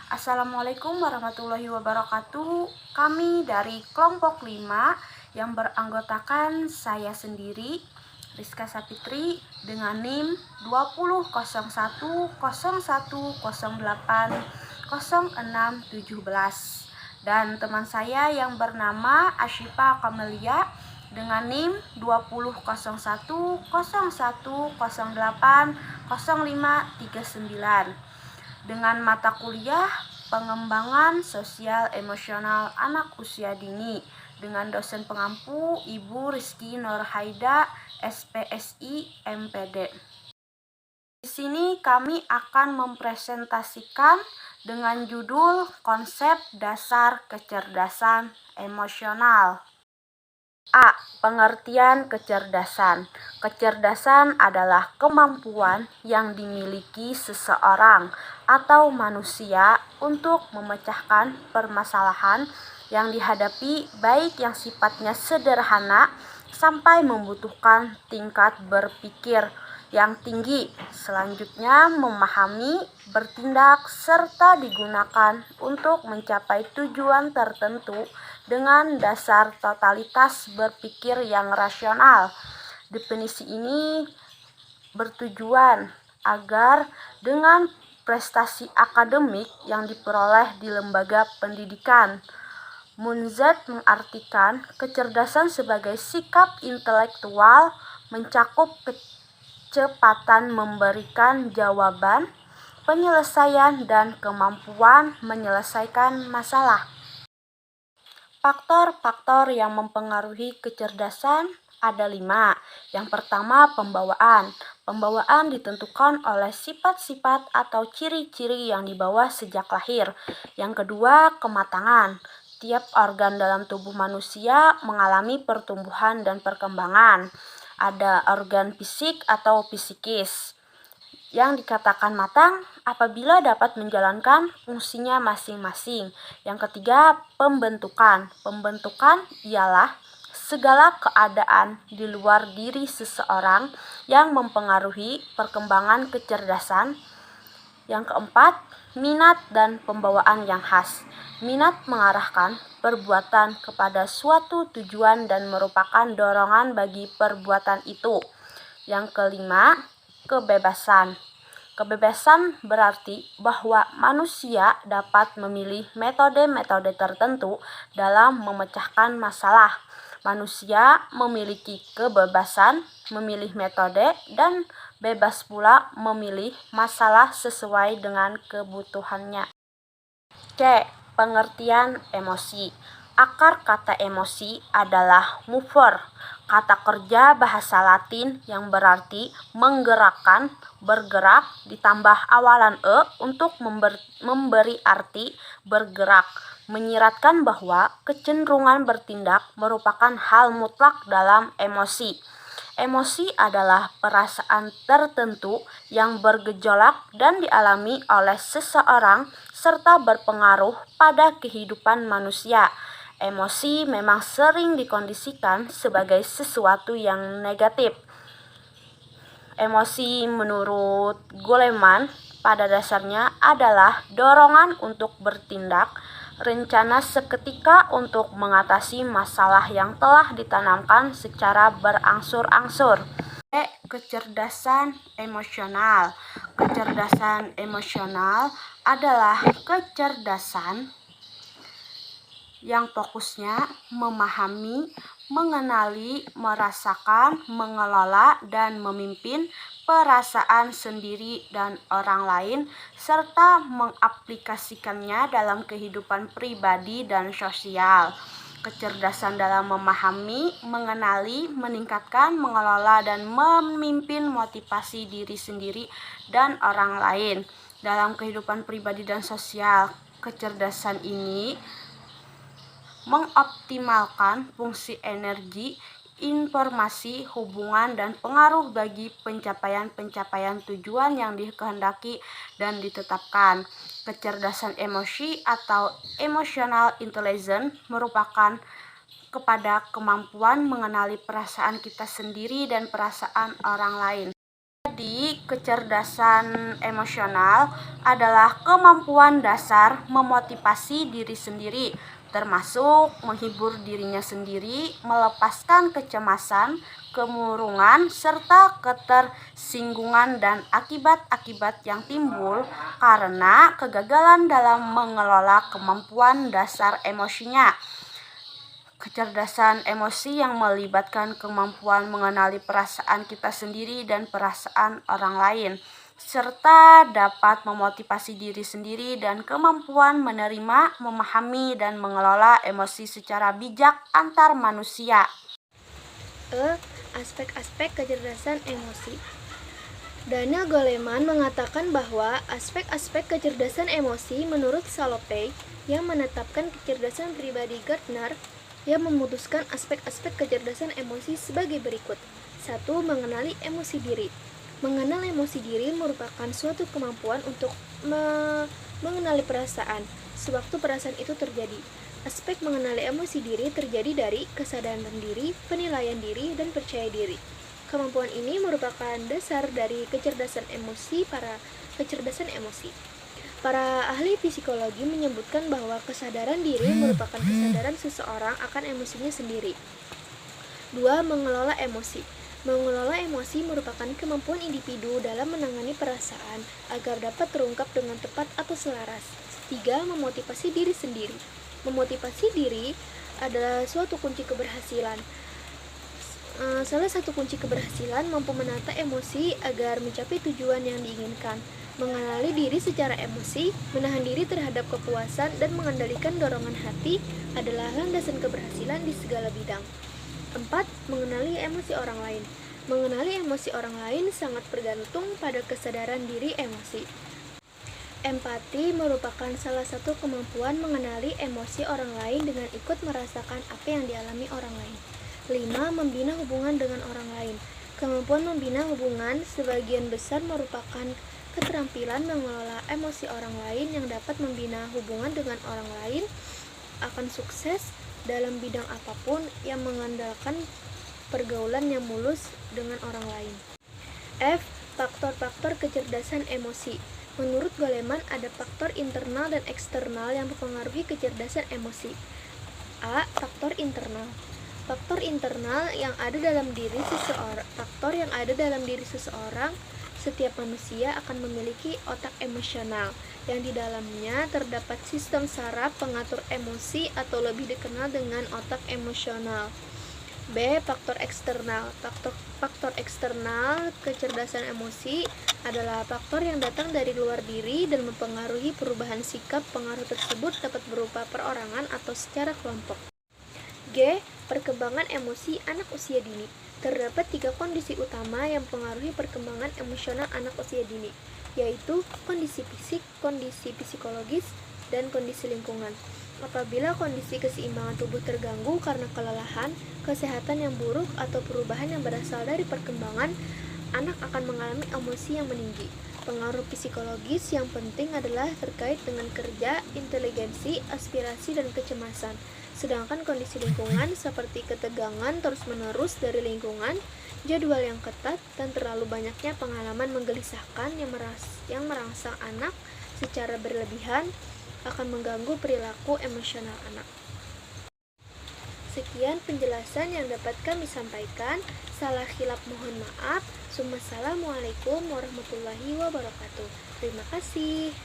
Assalamualaikum warahmatullahi wabarakatuh. Kami dari kelompok 5 yang beranggotakan saya sendiri, Rizka Sapitri, dengan NIM 200101080617, dan teman saya yang bernama Ashifa Kamelia dengan NIM 200101080539, dengan mata kuliah Pengembangan Sosial Emosional Anak Usia Dini dengan dosen pengampu Ibu Rizky Nurhaida, SPSI, MPD. Di sini kami akan mempresentasikan dengan judul Konsep Dasar Kecerdasan Emosional. A. Pengertian kecerdasan. Kecerdasan adalah kemampuan yang dimiliki seseorang atau manusia untuk memecahkan permasalahan yang dihadapi, baik yang sifatnya sederhana sampai membutuhkan tingkat berpikir yang tinggi. Selanjutnya, memahami, bertindak, serta digunakan untuk mencapai tujuan tertentu dengan dasar totalitas berpikir yang rasional. Definisi ini bertujuan agar dengan prestasi akademik yang diperoleh di lembaga pendidikan. Munzat mengartikan kecerdasan sebagai sikap intelektual mencakup kecepatan memberikan jawaban, penyelesaian, dan kemampuan menyelesaikan masalah. Faktor-faktor yang mempengaruhi kecerdasan ada 5. Yang pertama, pembawaan. Pembawaan ditentukan oleh sifat-sifat atau ciri-ciri yang dibawa sejak lahir. Yang kedua, kematangan. Tiap organ dalam tubuh manusia mengalami pertumbuhan dan perkembangan. Ada organ fisik atau psikis yang dikatakan matang apabila dapat menjalankan fungsinya masing-masing. Yang ketiga, pembentukan. Pembentukan ialah segala keadaan di luar diri seseorang yang mempengaruhi perkembangan kecerdasan. Yang keempat, minat dan pembawaan yang khas. Minat mengarahkan perbuatan kepada suatu tujuan dan merupakan dorongan bagi perbuatan itu. Yang kelima, kebebasan. Kebebasan berarti bahwa manusia dapat memilih metode-metode tertentu dalam memecahkan masalah. Manusia memiliki kebebasan memilih metode dan bebas pula memilih masalah sesuai dengan kebutuhannya. C. Pengertian emosi. Akar kata emosi adalah mover, kata kerja bahasa Latin yang berarti menggerakkan, bergerak, ditambah awalan e untuk memberi arti bergerak, menyiratkan bahwa kecenderungan bertindak merupakan hal mutlak dalam emosi. Emosi adalah perasaan tertentu yang bergejolak dan dialami oleh seseorang serta berpengaruh pada kehidupan manusia. Emosi memang sering dikondisikan sebagai sesuatu yang negatif. Emosi menurut Goleman pada dasarnya adalah dorongan untuk bertindak, rencana seketika untuk mengatasi masalah yang telah ditanamkan secara berangsur-angsur. Kecerdasan emosional. Kecerdasan emosional adalah kecerdasan yang fokusnya memahami, mengenali, merasakan, mengelola, dan memimpin perasaan sendiri dan orang lain, serta mengaplikasikannya dalam kehidupan pribadi dan sosial. Kecerdasan dalam memahami, mengenali, meningkatkan, mengelola, dan memimpin motivasi diri sendiri dan orang lain dalam kehidupan pribadi dan sosial. Kecerdasan ini mengoptimalkan fungsi energi, informasi, hubungan, dan pengaruh bagi pencapaian tujuan yang dikehendaki dan ditetapkan. Kecerdasan emosi atau emotional intelligence merupakan kepada kemampuan mengenali perasaan kita sendiri dan perasaan orang lain. Jadi, kecerdasan emosional adalah kemampuan dasar memotivasi diri sendiri, termasuk menghibur dirinya sendiri, melepaskan kecemasan, kemurungan, serta ketersinggungan dan akibat-akibat yang timbul karena kegagalan dalam mengelola kemampuan dasar emosinya. Kecerdasan emosi yang melibatkan kemampuan mengenali perasaan kita sendiri dan perasaan orang lain, serta dapat memotivasi diri sendiri dan kemampuan menerima, memahami, dan mengelola emosi secara bijak antar manusia. Aspek-aspek kecerdasan emosi. Daniel Goleman mengatakan bahwa aspek-aspek kecerdasan emosi menurut Salovey yang menetapkan kecerdasan pribadi Gardner yang memutuskan aspek-aspek kecerdasan emosi sebagai berikut. 1. Mengenali emosi diri. Mengenal emosi diri merupakan suatu kemampuan untuk mengenali perasaan sewaktu perasaan itu terjadi. Aspek mengenali emosi diri terjadi dari kesadaran diri, penilaian diri, dan percaya diri. Kemampuan ini merupakan dasar dari kecerdasan emosi. Para ahli psikologi menyebutkan bahwa kesadaran diri merupakan kesadaran seseorang akan emosinya sendiri. 2. Mengelola emosi. Mengelola emosi merupakan kemampuan individu dalam menangani perasaan agar dapat terungkap dengan tepat atau selaras. 3. Memotivasi diri sendiri. Memotivasi diri adalah suatu kunci keberhasilan. Salah satu kunci keberhasilan mampu menata emosi agar mencapai tujuan yang diinginkan. Mengenali diri secara emosi, menahan diri terhadap kepuasan, dan mengendalikan dorongan hati adalah landasan keberhasilan di segala bidang. 4. Mengenali emosi orang lain. Mengenali emosi orang lain sangat bergantung pada kesadaran diri emosi. Empati merupakan salah satu kemampuan mengenali emosi orang lain dengan ikut merasakan apa yang dialami orang lain. 5. Membina hubungan dengan orang lain. Kemampuan membina hubungan sebagian besar merupakan keterampilan mengelola emosi orang lain yang dapat membina hubungan dengan orang lain akan sukses dalam bidang apapun yang mengandalkan pergaulan yang mulus dengan orang lain. F. Faktor-faktor kecerdasan emosi. Menurut Goleman, ada faktor internal dan eksternal yang mempengaruhi kecerdasan emosi. A. Faktor internal. Faktor internal yang ada dalam diri seseorang. Setiap manusia akan memiliki otak emosional yang di dalamnya terdapat sistem saraf pengatur emosi atau lebih dikenal dengan otak emosional. B. Faktor eksternal. Faktor eksternal kecerdasan emosi adalah faktor yang datang dari luar diri dan mempengaruhi perubahan sikap. Pengaruh tersebut dapat berupa perorangan atau secara kelompok. G. Perkembangan emosi anak usia dini. Terdapat 3 kondisi utama yang mempengaruhi perkembangan emosional anak usia dini, yaitu kondisi fisik, kondisi psikologis, dan kondisi lingkungan. Apabila kondisi keseimbangan tubuh terganggu karena kelelahan, kesehatan yang buruk, atau perubahan yang berasal dari perkembangan, anak akan mengalami emosi yang meninggi. Pengaruh psikologis yang penting adalah terkait dengan kerja, inteligensi, aspirasi, dan kecemasan. Sedangkan kondisi lingkungan seperti ketegangan terus-menerus dari lingkungan, jadwal yang ketat, dan terlalu banyaknya pengalaman menggelisahkan yang merangsang anak secara berlebihan akan mengganggu perilaku emosional anak. Sekian penjelasan yang dapat kami sampaikan. Salah khilaf mohon maaf. Assalamualaikum warahmatullahi wabarakatuh. Terima kasih.